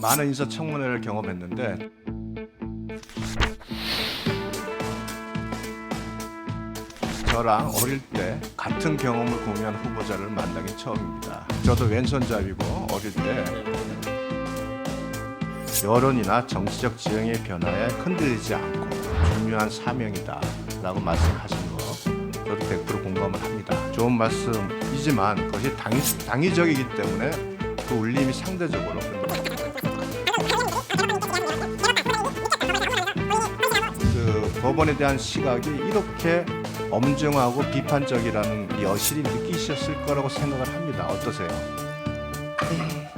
많은 인사청문회를 경험했는데 저랑 어릴 때 같은 경험을 공유한 후보자를 만나긴 처음입니다. 저도 왼손잡이고 어릴 때 여론이나 정치적 지형의 변화에 흔들리지 않고 중요한 사명이다 라고 말씀하신 거 저도 100% 공감을 합니다. 좋은 말씀이지만 그것이 당위적이기 때문에 그 울림이 상대적으로 그 법원에 대한 시각이 이렇게 엄정하고 비판적이라는 여실히 느끼셨을 거라고 생각을 합니다. 어떠세요? 네.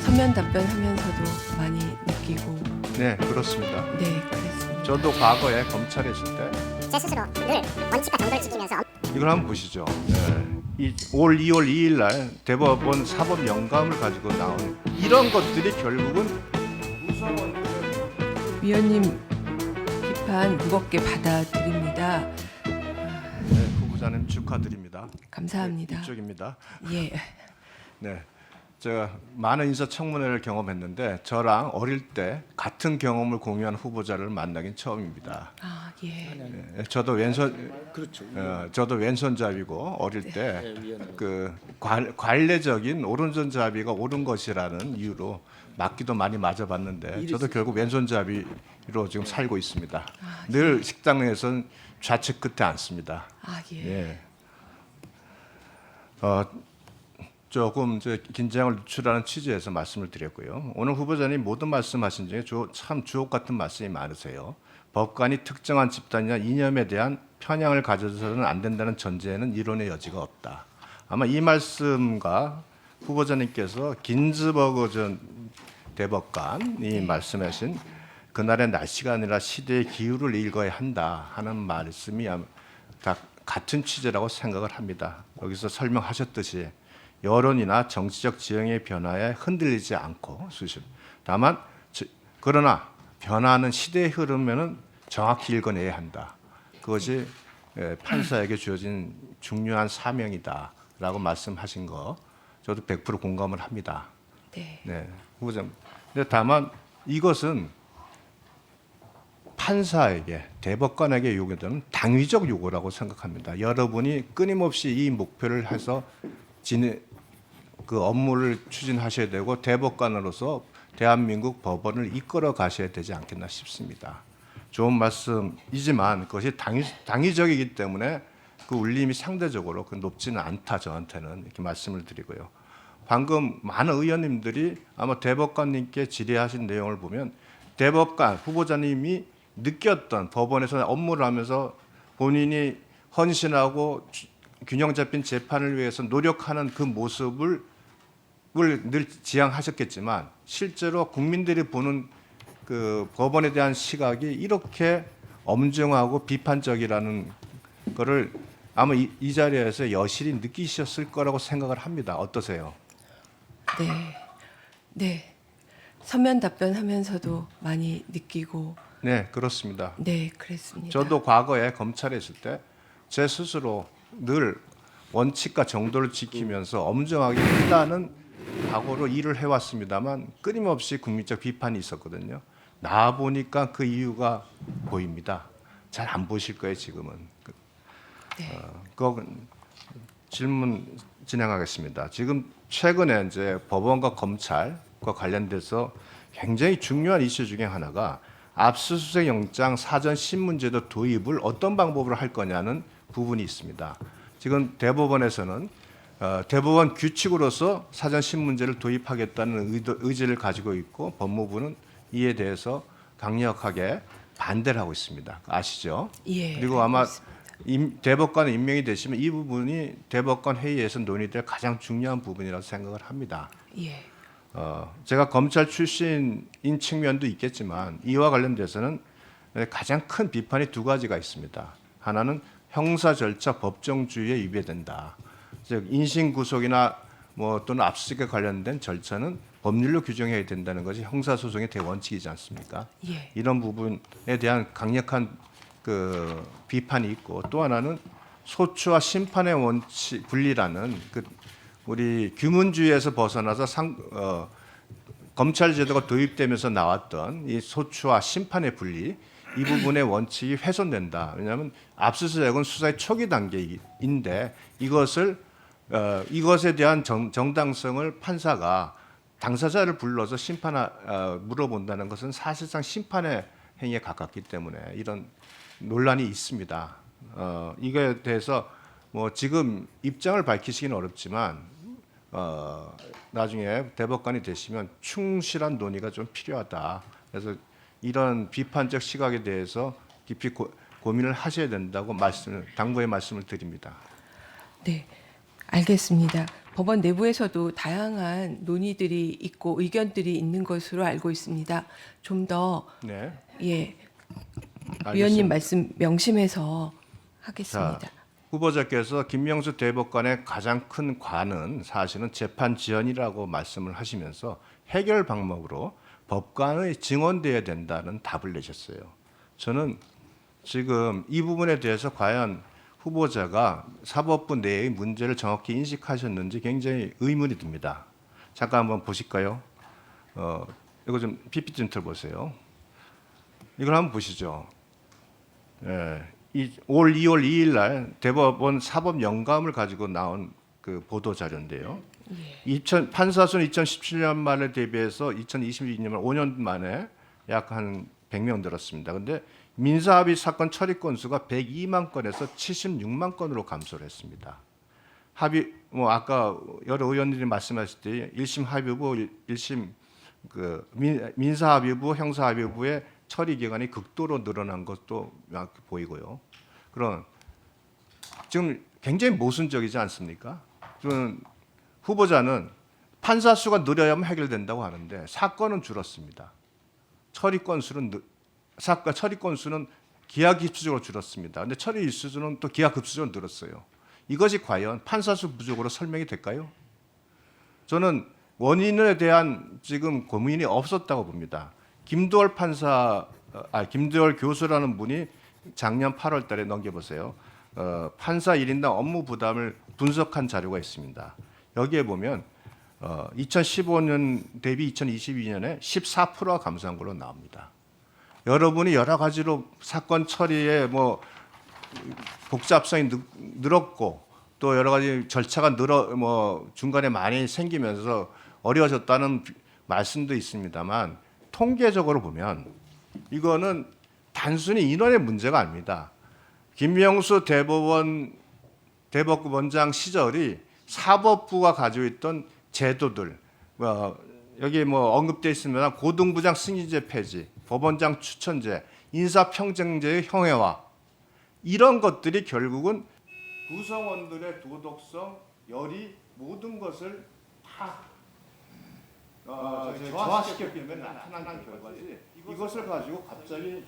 서면 답변하면서도 많이 느끼고. 네, 그렇습니다. 네, 그랬습니다. 저도 과거에 검찰에 있을 때 제 스스로 늘 원칙과 정도를 지키면서 이걸 한번 보시죠. 네. 올 2월 2일 날 대법원 사법 영감을 가지고 나온 이런 것들이 결국은 위원님 비판 무겁게 받아들입니다. 네, 후보자님 축하드립니다. 감사합니다. 네, 이쪽입니다. 예. 네, 제가 많은 인사청문회를 경험했는데 저랑 어릴 때 같은 경험을 공유한 후보자를 만나긴 처음입니다. 아, 예. 네, 저도 왼손잡이고 어릴 때 그 관례적인 오른손잡이가 옳은 것이라는 이유로 맞기도 많이 맞아봤는데 저도 결국 왼손잡이로 지금 살고 있습니다. 늘 식당에서는 좌측 끝에 앉습니다. 아, 예. 예. 조금 긴장을 늦추라는 취지에서 말씀을 드렸고요. 오늘 후보자님 모든 말씀하신 중에 참 주옥 같은 말씀이 많으세요. 법관이 특정한 집단이나 이념에 대한 편향을 가져서는 안 된다는 전제에는 이론의 여지가 없다. 아마 이 말씀과 후보자님께서 긴즈버그 전 대법관이 말씀하신 그날의 날씨가 아니라 시대의 기후를 읽어야 한다 하는 말씀이 다 같은 취지라고 생각을 합니다. 여기서 설명하셨듯이 여론이나 정치적 지형의 변화에 흔들리지 않고 다만 그러나 변화하는 시대의 흐름에는 정확히 읽어내야 한다. 그것이 판사에게 주어진 중요한 사명이다라고 말씀하신 거 저도 100% 공감을 합니다. 네. 네, 후보자님. 근데 다만 이것은 판사에게 대법관에게 요구되는 당위적 요구라고 생각합니다. 여러분이 끊임없이 이 목표를 해서 그 업무를 추진하셔야 되고 대법관으로서 대한민국 법원을 이끌어 가셔야 되지 않겠나 싶습니다. 좋은 말씀이지만 그것이 당위적이기 때문에 그 울림이 상대적으로 높지는 않다 저한테는 이렇게 말씀을 드리고요. 방금 많은 의원님들이 아마 대법관님께 질의하신 내용을 보면 대법관 후보자님이 느꼈던 법원에서 업무를 하면서 본인이 헌신하고 균형 잡힌 재판을 위해서 노력하는 그 모습을 늘 지향하셨겠지만 실제로 국민들이 보는 그 법원에 대한 시각이 이렇게 엄정하고 비판적이라는 거를 아마 이 자리에서 여실히 느끼셨을 거라고 생각을 합니다. 어떠세요? 네. 서면 답변하면서도 많이 느끼고. 네, 그렇습니다. 네, 그랬습니다. 저도 과거에 검찰에 있을 때 제 스스로 늘 원칙과 정도를 지키면서 엄정하게 한다는 각오로 일을 해왔습니다만 끊임없이 국민적 비판이 있었거든요. 나와 보니까 그 이유가 보입니다. 잘 안 보실 거예요 지금은. 그 질문 진행하겠습니다. 지금 최근에 이제 법원과 검찰과 관련돼서 굉장히 중요한 이슈 중에 하나가 압수수색 영장 사전 신문제도 도입을 어떤 방법으로 할 거냐는 부분이 있습니다. 지금 대법원에서는 대법원 규칙으로서 사전 신문제를 도입하겠다는 의지를 가지고 있고 법무부는 이에 대해서 강력하게 반대를 하고 있습니다. 아시죠? 예. 그리고 아마 있습니다. 대법관 임명이 되시면 이 부분이 대법관 회의에서 논의될 가장 중요한 부분이라고 생각을 합니다. 예. 제가 검찰 출신인 측면도 있겠지만 이와 관련돼서는 가장 큰 비판이 두 가지가 있습니다. 하나는 형사 절차 법정주의에 위배된다. 즉 인신 구속이나 또는 압수수색에 관련된 절차는 법률로 규정해야 된다는 것이 형사소송의 대원칙이지 않습니까? 예. 이런 부분에 대한 강력한 그 비판이 있고 또 하나는 소추와 심판의 원칙 분리라는 그 우리 규문주의에서 벗어나서 검찰 제도가 도입되면서 나왔던 이 소추와 심판의 분리 이 부분의 원칙이 훼손된다. 왜냐하면 압수수색은 수사의 초기 단계인데 이것에 대한 정당성을 판사가 당사자를 불러서 물어본다는 것은 사실상 심판의 행위에 가깝기 때문에 이런 논란이 있습니다. 이거에 대해서 뭐 지금 입장을 밝히시기는 어렵지만 나중에 대법관이 되시면 충실한 논의가 좀 필요하다. 그래서 이런 비판적 시각에 대해서 깊이 고민을 하셔야 된다고 당부의 말씀을 드립니다. 네, 알겠습니다. 법원 내부에서도 다양한 논의들이 있고 의견들이 있는 것으로 알고 있습니다. 좀 더 네. 예, 알겠습니다. 위원님 말씀 명심해서 하겠습니다. 자, 후보자께서 김명수 대법관의 가장 큰 관은 사실은 재판 지연이라고 말씀을 하시면서 해결 방법으로 법관의 증언돼야 된다는 답을 내셨어요. 저는 지금 이 부분에 대해서 과연 후보자가 사법부 내의 문제를 정확히 인식하셨는지 굉장히 의문이 듭니다. 잠깐 한번 보실까요? 이거 좀 PPT 좀 틀어보세요. 이걸 한번 보시죠. 예, 올 2월 2일 날 대법원 사법 영감을 가지고 나온 그 보도 자료인데요. 판사수는 2017년 말에 대비해서 2022년 말 5년 만에 약 한 100명 늘었습니다. 그런데 민사합의 사건 처리 건수가 102만 건에서 76만 건으로 감소를 했습니다. 합의 뭐 아까 여러 의원들이 말씀하실 때 1심 합의부, 1심 그 민사합의부, 형사합의부의 처리 기간이 극도로 늘어난 것도 보이고요. 그런 지금 굉장히 모순적이지 않습니까? 지금 후보자는 판사 수가 늘어야만 해결된다고 하는데 사건은 줄었습니다. 처리 건수는 기하급수적으로 줄었습니다. 그런데 처리 일수는 또 기하급수적으로 늘었어요. 이것이 과연 판사 수 부족으로 설명이 될까요? 저는 원인에 대한 지금 고민이 없었다고 봅니다. 김두월 교수라는 분이 작년 8월달에 넘겨보세요. 판사 1인당 업무 부담을 분석한 자료가 있습니다. 여기에 보면 2015년 대비 2022년에 14%가 감소한 걸로 나옵니다. 여러분이 여러 가지로 사건 처리에 뭐 복잡성이 늘었고 또 여러 가지 절차가 중간에 많이 생기면서 어려워졌다는 말씀도 있습니다만 통계적으로 보면 이거는 단순히 인원의 문제가 아닙니다. 김명수 대법원장 시절이 사법부가 가지고 있던 제도들 여기 뭐 언급되어 있으면 고등부장 승인제 폐지, 법원장 추천제, 인사평등제의 형해화 이런 것들이 결국은 구성원들의 도덕성, 열의 모든 것을 다 저하시켰기 때문에 나타난 결과지 이것을 가지고 갑자기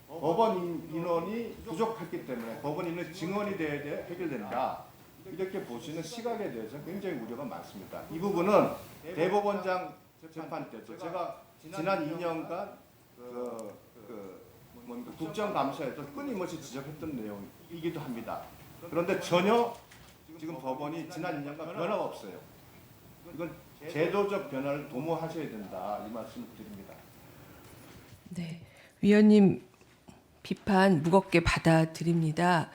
법원 인원이 부족했기 때문에 법원 인원 증언이 돼야 해결된다. 이렇게 보시는 시각에 대해서 굉장히 우려가 많습니다. 이 부분은 대법원장 재판 때도 제가 지난 2년간 국정감사에도 끊임없이 지적했던 내용이기도 합니다. 그런데 전혀 지금 법원이 지난 2년간 변화가 없어요. 이건 제도적 변화를 도모하셔야 된다 이 말씀을 드립니다. 네, 위원님 비판 무겁게 받아들입니다.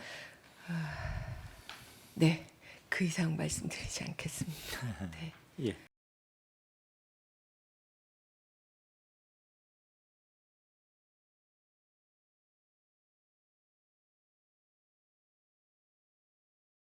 네, 그 이상 말씀드리지 않겠습니다. 네. 예.